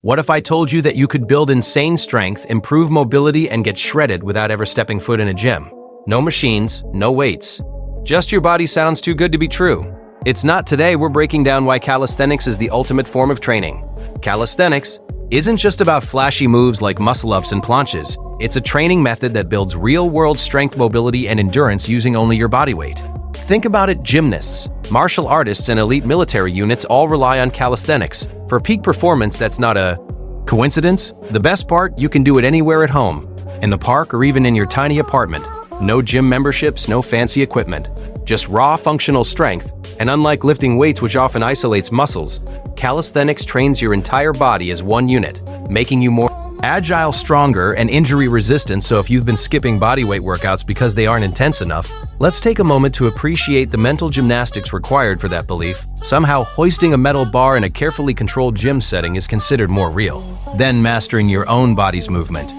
What if I told you that you could build insane strength, improve mobility, and get shredded without ever stepping foot in a gym? No machines, no weights. Just your body sounds too good to be true. It's not. Today we're breaking down why calisthenics is the ultimate form of training. Calisthenics isn't just about flashy moves like muscle-ups and planches. It's a training method that builds real-world strength, mobility, and endurance using only your body weight. Think about it: gymnasts, martial artists, and elite military units all rely on calisthenics for peak performance. That's not a coincidence. The best part, you can do it anywhere at home, in the park, or even in your tiny apartment. No gym memberships, no fancy equipment, just raw functional strength. And unlike lifting weights, which often isolates muscles, calisthenics trains your entire body as one unit, making you more agile, stronger, and injury-resistant. So if you've been skipping bodyweight workouts because they aren't intense enough, let's take a moment to appreciate the mental gymnastics required for that belief. Somehow, hoisting a metal bar in a carefully controlled gym setting is considered more real than mastering your own body's movement.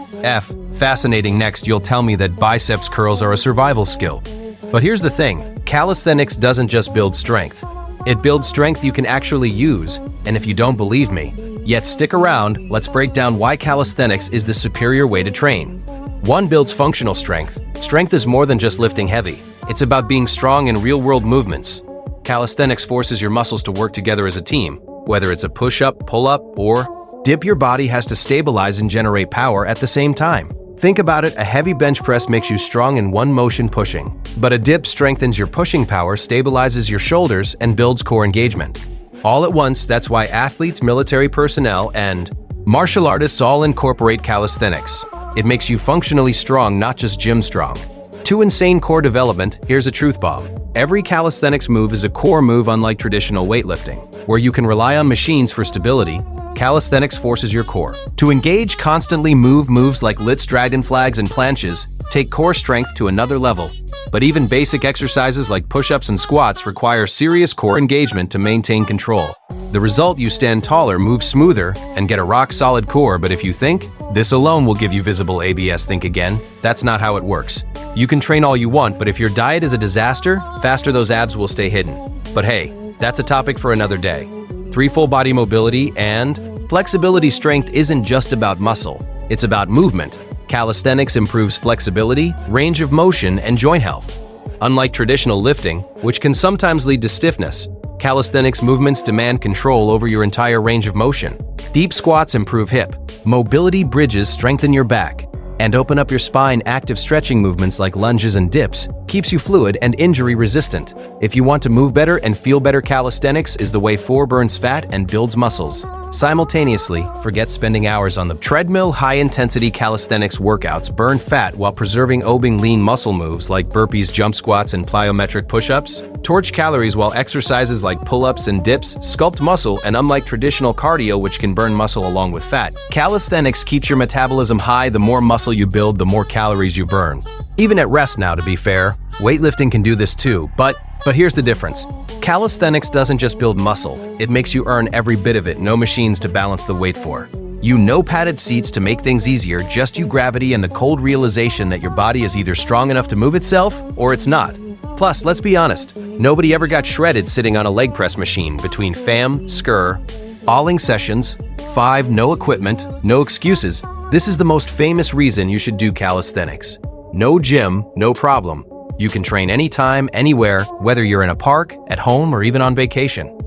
Fascinating. Next, you'll tell me that biceps curls are a survival skill. But here's the thing: calisthenics doesn't just build strength. It builds strength you can actually use. And if you don't believe me, yet stick around, let's break down why calisthenics is the superior way to train. 1. Builds functional strength. Strength is more than just lifting heavy. It's about being strong in real-world movements. Calisthenics forces your muscles to work together as a team. Whether it's a push-up, pull-up, or dip, your body has to stabilize and generate power at the same time. Think about it: a heavy bench press makes you strong in one motion, pushing. But a dip strengthens your pushing power, stabilizes your shoulders, and builds core engagement all at once. That's why athletes, military personnel, and martial artists all incorporate calisthenics. It makes you functionally strong, not just gym strong. 2. Insane core development. Here's a truth bomb: every calisthenics move is a core move. Unlike traditional weightlifting, where you can rely on machines for stability, calisthenics forces your core to engage constantly. Moves like lits, dragon flags, and planches take core strength to another level. But even basic exercises like push-ups and squats require serious core engagement to maintain control. The result: you stand taller, move smoother, and get a rock-solid core. But if you think this alone will give you visible abs, think again. That's not how it works. You can train all you want, but if your diet is a disaster, faster those abs will stay hidden. But hey, that's a topic for another day. 3. Full body mobility and flexibility. Strength isn't just about muscle, it's about movement. Calisthenics improves flexibility, range of motion, and joint health. Unlike traditional lifting, which can sometimes lead to stiffness, calisthenics movements demand control over your entire range of motion. Deep squats improve hip mobility, bridges strengthen your back, and open up your spine. Active stretching movements like lunges and dips keeps you fluid and injury resistant. If you want to move better and feel better, calisthenics is the way. 4. Burns fat and builds muscles simultaneously. Forget spending hours on the treadmill. High-intensity calisthenics workouts burn fat while preserving lean muscle. Moves like burpees, jump squats, and plyometric push-ups torch calories, while exercises like pull-ups and dips sculpt muscle. And unlike traditional cardio, which can burn muscle along with fat, calisthenics keeps your metabolism high. The more muscle you build, the more calories you burn, even at rest. Now, to be fair, weightlifting can do this too, but here's the difference. Calisthenics doesn't just build muscle, it makes you earn every bit of it. No machines to balance the weight for you, no padded seats to make things easier, just you, gravity, and the cold realization that your body is either strong enough to move itself or it's not. Plus, let's be honest, nobody ever got shredded sitting on a leg press machine. Between skr, alling sessions. 5. No equipment, no excuses. This is the most famous reason you should do calisthenics. No gym, no problem. You can train anytime, anywhere, whether you're in a park, at home, or even on vacation.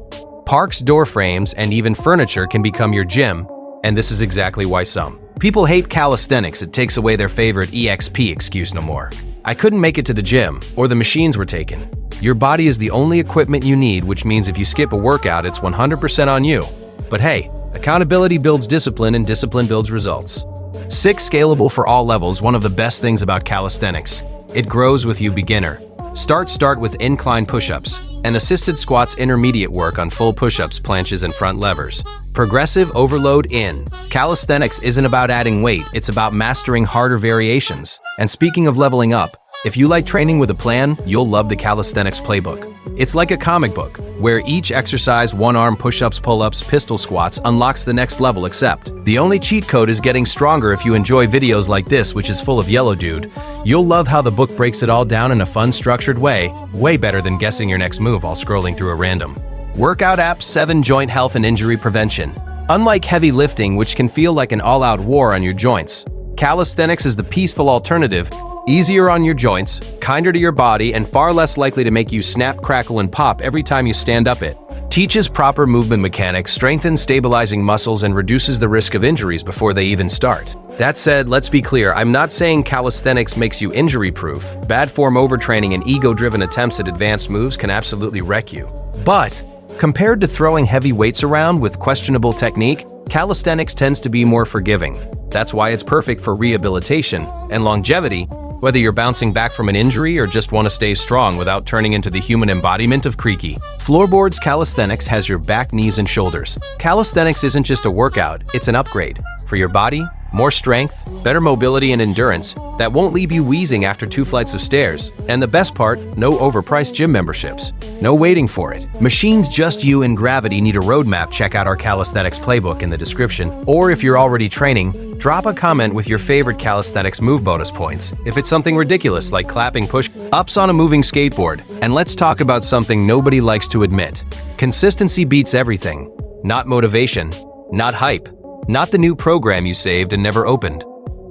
Parks, door frames, and even furniture can become your gym, and this is exactly why some people hate calisthenics. It takes away their favorite EXP excuse. No more "I couldn't make it to the gym," or "the machines were taken." Your body is the only equipment you need, which means if you skip a workout, it's 100% on you. But hey, accountability builds discipline, and discipline builds results. 6. Scalable for all levels. One of the best things about calisthenics: it grows with you. Beginner start with incline push-ups and assisted squats. Intermediate work on full push-ups, planches, and front levers. Progressive overload. In calisthenics isn't about adding weight, it's about mastering harder variations. And speaking of leveling up, if you like training with a plan, you'll love the calisthenics playbook. It's like a comic book, where each exercise, one-arm push-ups, pull-ups, pistol squats, unlocks the next level. Except the only cheat code is getting stronger. If you enjoy videos like this, which is full of yellow dude, you'll love how the book breaks it all down in a fun, structured way better than guessing your next move while scrolling through a random workout app. 7. Joint health and injury prevention. Unlike heavy lifting, which can feel like an all-out war on your joints, calisthenics is the peaceful alternative, easier on your joints, kinder to your body, and far less likely to make you snap, crackle, and pop every time you stand up it. Teaches proper movement mechanics, strengthens stabilizing muscles, and reduces the risk of injuries before they even start. That said, let's be clear, I'm not saying calisthenics makes you injury-proof. Bad form overtraining and ego-driven attempts at advanced moves can absolutely wreck you. But compared to throwing heavy weights around with questionable technique, calisthenics tends to be more forgiving. That's why it's perfect for rehabilitation and longevity, whether you're bouncing back from an injury or just want to stay strong without turning into the human embodiment of creaky. Floorboards Calisthenics has your back, knees, and shoulders. Calisthenics isn't just a workout, it's an upgrade. For your body, more strength, better mobility and endurance that won't leave you wheezing after 2 flights of stairs. And the best part, no overpriced gym memberships. No waiting for it. Machines just you and gravity need a roadmap. Check out our calisthenics playbook in the description. Or if you're already training, drop a comment with your favorite calisthenics move bonus points. If it's something ridiculous like clapping push-ups on a moving skateboard. And let's talk about something nobody likes to admit. Consistency beats everything. Not motivation, not hype, not the new program you saved and never opened.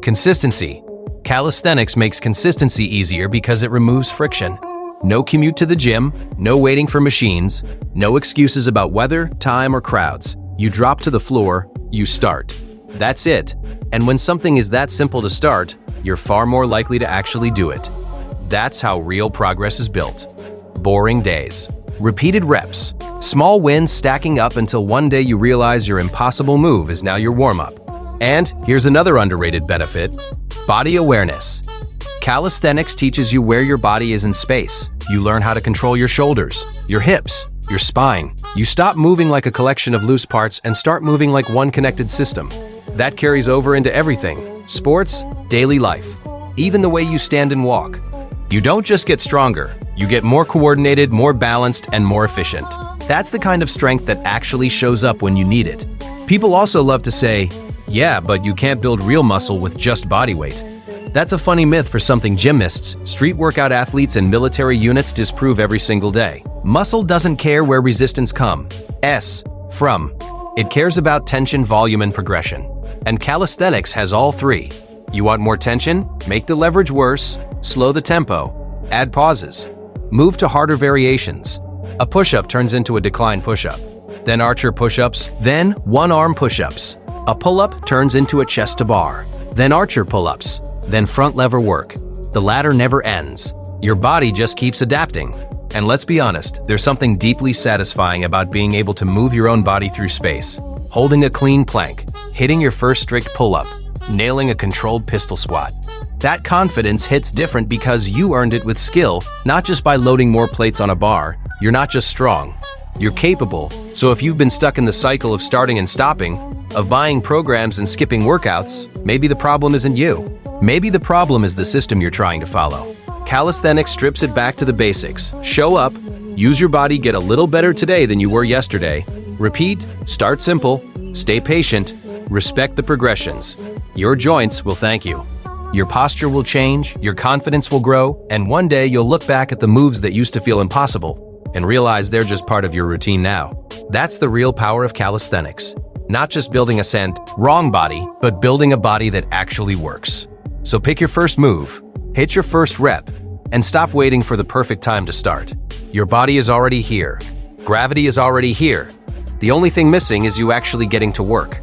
Consistency. Calisthenics makes consistency easier because it removes friction. No commute to the gym, no waiting for machines, no excuses about weather, time, or crowds. You drop to the floor, you start. That's it. And when something is that simple to start, you're far more likely to actually do it. That's how real progress is built. Boring days. Repeated reps. Small wins stacking up until one day you realize your impossible move is now your warm-up. And here's another underrated benefit: body awareness. Calisthenics teaches you where your body is in space. You learn how to control your shoulders, your hips, your spine. You stop moving like a collection of loose parts and start moving like one connected system. That carries over into everything: sports, daily life, even the way you stand and walk. You don't just get stronger, you get more coordinated, more balanced, and more efficient. That's the kind of strength that actually shows up when you need it. People also love to say, yeah, but you can't build real muscle with just body weight. That's a funny myth for something gymnasts, street workout athletes, and military units disprove every single day. Muscle doesn't care where resistance comes from. It cares about tension, volume, and progression. And calisthenics has all three. You want more tension? Make the leverage worse, slow the tempo, add pauses, move to harder variations. A push-up turns into a decline push-up, then archer push-ups, then one-arm push-ups. A pull-up turns into a chest-to-bar, then archer pull-ups, then front lever work. The ladder never ends. Your body just keeps adapting. And let's be honest, there's something deeply satisfying about being able to move your own body through space. Holding a clean plank, hitting your first strict pull-up, nailing a controlled pistol squat. That confidence hits different because you earned it with skill, not just by loading more plates on a bar. You're not just strong, you're capable. So if you've been stuck in the cycle of starting and stopping, of buying programs and skipping workouts, maybe the problem isn't you. Maybe the problem is the system you're trying to follow. Calisthenics strips it back to the basics. Show up, use your body, get a little better today than you were yesterday. Repeat, start simple, stay patient, respect the progressions. Your joints will thank you. Your posture will change, your confidence will grow, and one day you'll look back at the moves that used to feel impossible and realize they're just part of your routine now. That's the real power of calisthenics. Not just building a wrong body, but building a body that actually works. So pick your first move, hit your first rep, and stop waiting for the perfect time to start. Your body is already here. Gravity is already here. The only thing missing is you actually getting to work.